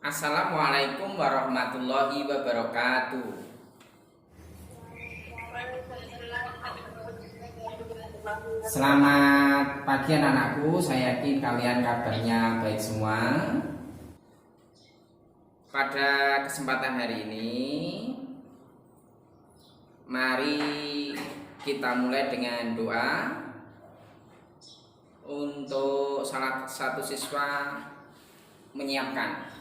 Assalamualaikum warahmatullahi wabarakatuh. Selamat pagi anak-anakku, saya yakin kalian kabarnya baik semua. Pada kesempatan hari ini, mari kita mulai dengan doa untuk salah satu siswa menyiapkan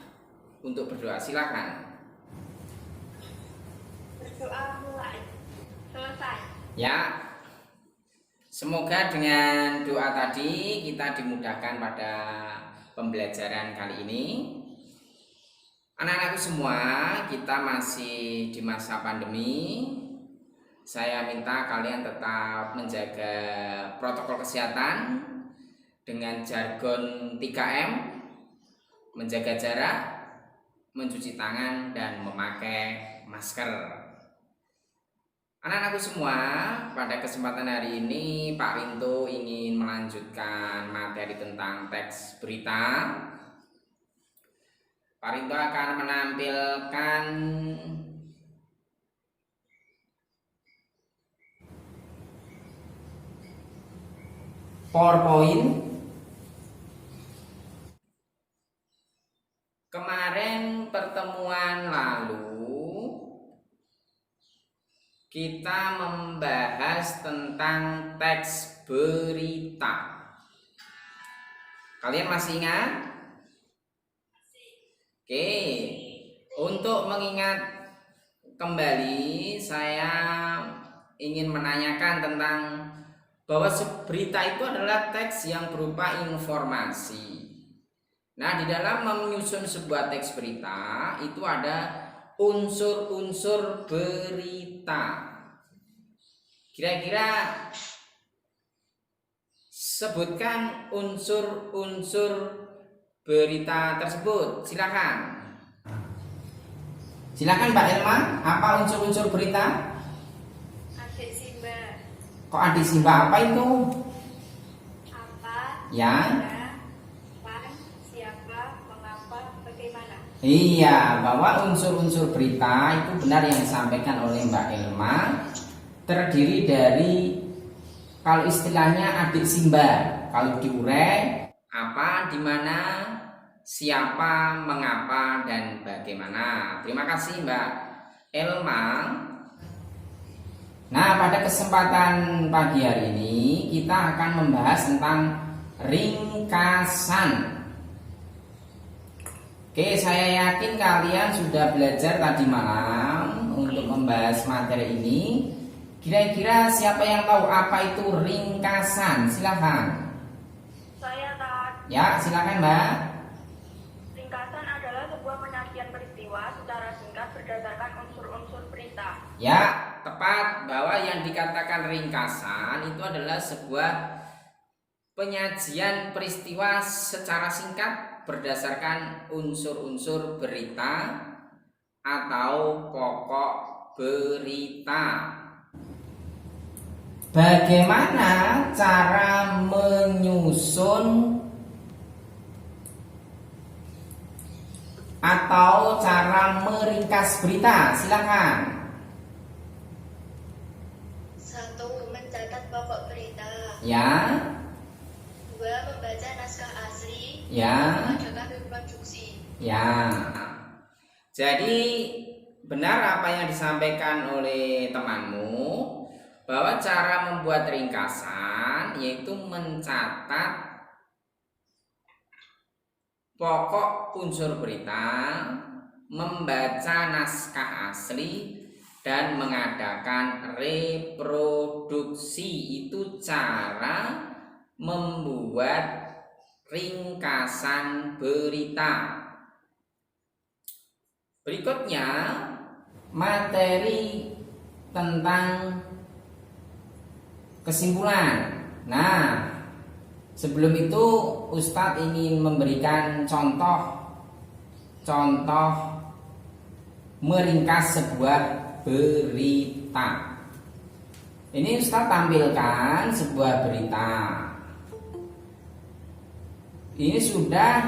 untuk berdoa. Silakan. Berdoa mulai. Selesai. Ya. Semoga dengan doa tadi kita dimudahkan pada pembelajaran kali ini. Anak-anakku semua, kita masih di masa pandemi. Saya minta kalian tetap menjaga protokol kesehatan dengan jargon 3M, menjaga jarak, mencuci tangan, dan memakai masker. Anak-anakku semua, pada kesempatan hari ini Pak Rinto ingin melanjutkan materi tentang teks berita. Pak Rinto akan menampilkan PowerPoint. Kemarin pertemuan lalu kita membahas tentang teks berita. Kalian masih ingat? Oke, untuk mengingat kembali, saya ingin menanyakan tentang bahwa berita itu adalah teks yang berupa informasi. Nah, di dalam menyusun sebuah teks berita itu ada unsur-unsur berita. Kira-kira sebutkan unsur-unsur berita tersebut. Silakan. Silakan Mbak Elma, apa unsur-unsur berita? Adik Simba. Kok adik Simba, apa itu? Apa? Ya. Kapan? Siapa? Mengapa? Bagaimana? Iya, bahwa unsur-unsur berita itu benar yang disampaikan oleh Mbak Elma, terdiri dari, kalau istilahnya adik Simba, kalau diurai apa, di mana, siapa, mengapa, dan bagaimana. Terima kasih Mbak Elma. Nah, pada kesempatan pagi hari ini kita akan membahas tentang ringkasan. Oke, saya yakin kalian sudah belajar tadi malam untuk membahas materi ini. Kira-kira siapa yang tahu apa itu ringkasan? Silakan. Saya tahu. Ya, silakan Mbak. Ringkasan adalah sebuah penyajian peristiwa secara singkat berdasarkan unsur-unsur berita. Ya, tepat, bahwa yang dikatakan ringkasan itu adalah sebuah penyajian peristiwa secara singkat berdasarkan unsur-unsur berita atau pokok berita. Bagaimana cara menyusun atau cara meringkas berita? Silakan. 1. Mencatat pokok berita. Ya. 2. Membaca naskah asli. Ya. Mengajukan reproduksi. Ya. Jadi benar apa yang disampaikan oleh temanmu, bahwa cara membuat ringkasan yaitu mencatat pokok unsur berita, membaca naskah asli, dan mengadakan reproduksi. Itu cara membuat ringkasan berita. Berikutnya materi tentang kesimpulan. Nah, sebelum itu Ustadz ingin memberikan contoh meringkas sebuah berita. Ini Ustadz tampilkan sebuah berita. Ini sudah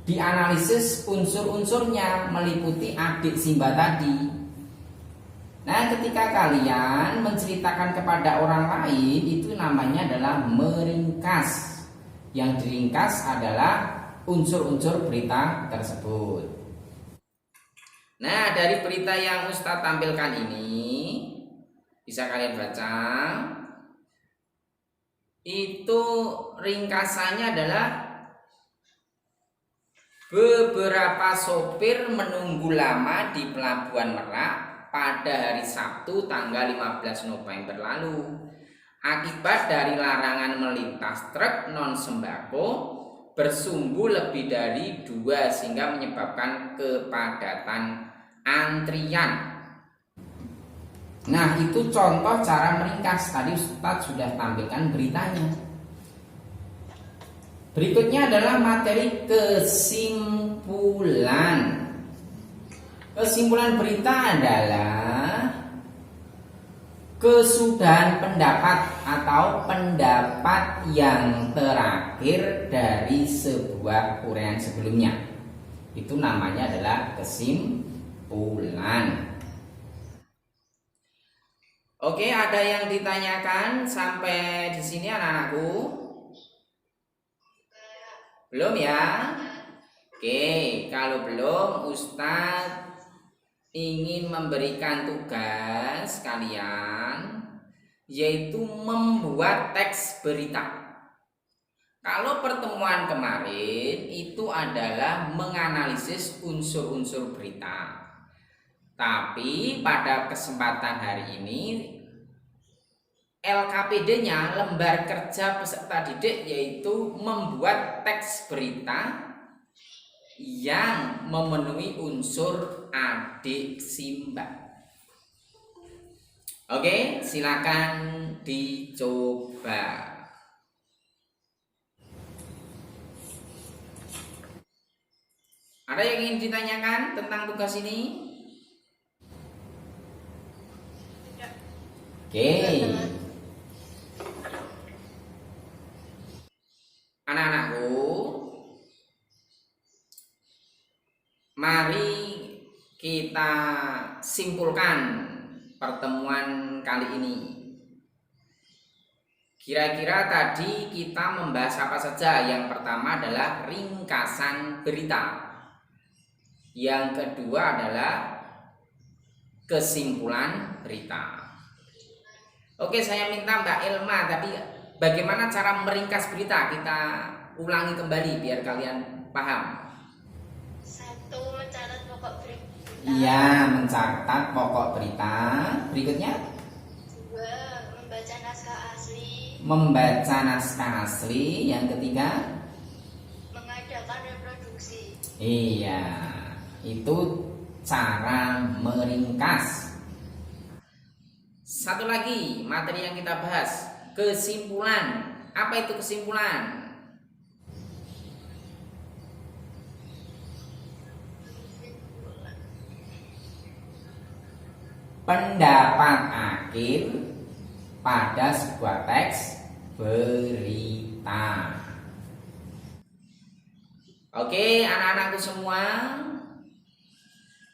dianalisis unsur-unsurnya meliputi adik Simba tadi. Nah, ketika kalian menceritakan kepada orang lain, itu namanya adalah meringkas. Yang diringkas adalah unsur-unsur berita tersebut. Nah, dari berita yang Ustadz tampilkan ini, bisa kalian baca. Itu ringkasannya adalah beberapa sopir menunggu lama di Pelabuhan Merak pada hari Sabtu tanggal 15 November lalu akibat dari larangan melintas truk non sembako bersumbu lebih dari 2 sehingga menyebabkan kepadatan antrian. Nah, itu contoh cara meringkas. Tadi Ustadz sudah tampilkan beritanya. Berikutnya adalah materi kesimpulan. Kesimpulan berita adalah kesudahan pendapat atau pendapat yang terakhir dari sebuah uraian sebelumnya. Itu namanya adalah kesimpulan. Oke, ada yang ditanyakan sampai di sini anak-anakku? Belum ya? Oke, kalau belum, Ustadz ingin memberikan tugas kalian, yaitu membuat teks berita. Kalau pertemuan kemarin itu adalah menganalisis unsur-unsur berita. Tapi pada kesempatan hari ini LKPD-nya, lembar kerja peserta didik, yaitu membuat teks berita yang memenuhi unsur adik Simba. Oke, silakan dicoba. Ada yang ingin ditanyakan tentang tugas ini? Oke. Anak-anakku, mari kita simpulkan pertemuan kali ini. Kira-kira tadi kita membahas apa saja? Yang pertama adalah ringkasan berita. Yang kedua adalah kesimpulan berita. Oke, saya minta Mbak Ilma tadi bagaimana cara meringkas berita. Kita ulangi kembali biar kalian paham. 1. Mencatat pokok berita. Iya, mencatat pokok berita. Berikutnya 2. Membaca naskah asli. membaca naskah asli. Yang ketiga Mengadakan reproduksi. iya, itu cara meringkas. Satu lagi materi yang kita bahas, kesimpulan. Apa itu kesimpulan? Pendapat akhir pada sebuah teks berita. Oke, anak-anakku semua,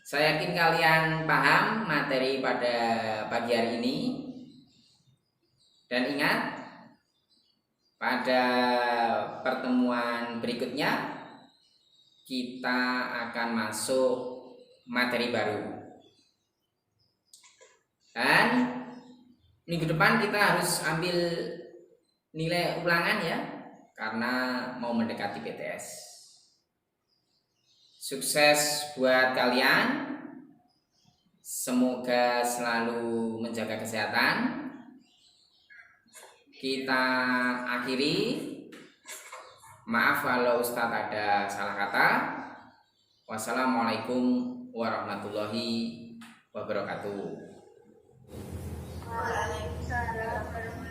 saya yakin kalian paham materi pada pagi hari ini. Dan ingat, pada pertemuan berikutnya kita akan masuk materi baru. Dan minggu depan kita harus ambil nilai ulangan ya, karena mau mendekati PTS. Sukses buat kalian. Semoga selalu menjaga kesehatan. Kita akhiri. Maaf kalau Ustadz ada salah kata. Wassalamualaikum warahmatullahi wabarakatuh. Waalaikumsalam warahmatullahi wabarakatuh.